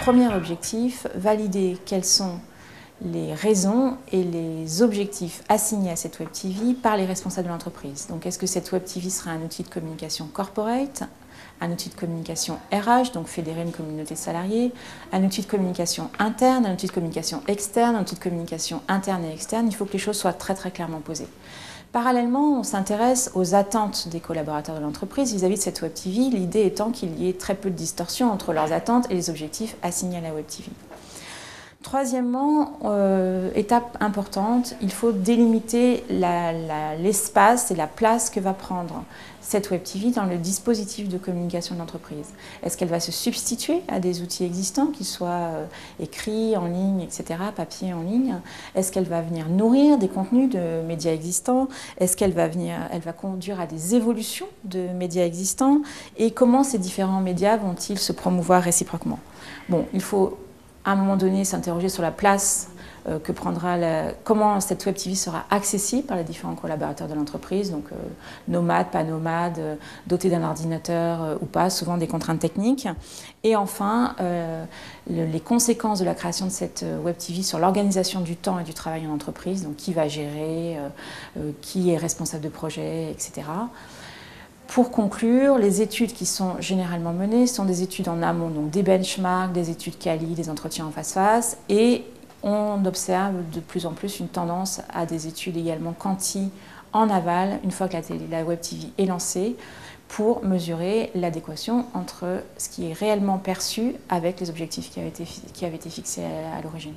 premier objectif, valider quelles sont les raisons et les objectifs assignés à cette Web TV par les responsables de l'entreprise. Donc, est-ce que cette Web TV sera un outil de communication corporate, un outil de communication RH, donc fédérer une communauté de salariés, un outil de communication interne, un outil de communication externe, un outil de communication interne et externe? Il faut que les choses soient très clairement posées. Parallèlement, on s'intéresse aux attentes des collaborateurs de l'entreprise vis-à-vis de cette Web TV, l'idée étant qu'il y ait très peu de distorsion entre leurs attentes et les objectifs assignés à la Web TV. Troisièmement, étape importante, il faut délimiter l'espace et la place que va prendre cette Web TV dans le dispositif de communication de l'entreprise. Est-ce qu'elle va se substituer à des outils existants, qu'ils soient écrits, en ligne, etc., papier, en ligne? Est-ce qu'elle va venir nourrir des contenus de médias existants? Est-ce qu'elle va conduire à des évolutions de médias existants? Et comment ces différents médias vont-ils se promouvoir réciproquement? Bon, il faut à un moment donné s'interroger sur la place que prendra, comment cette Web TV sera accessible par les différents collaborateurs de l'entreprise, donc nomades, pas nomades, dotés d'un ordinateur ou pas, souvent des contraintes techniques. Et enfin, les conséquences de la création de cette Web TV sur l'organisation du temps et du travail en entreprise, donc qui va gérer, qui est responsable de projet, etc. Pour conclure, les études qui sont généralement menées sont des études en amont, donc des benchmarks, des études quali, des entretiens en face-face, et on observe de plus en plus une tendance à des études également quanti en aval, une fois que la Web TV est lancée, pour mesurer l'adéquation entre ce qui est réellement perçu avec les objectifs qui avaient été fixés à l'origine.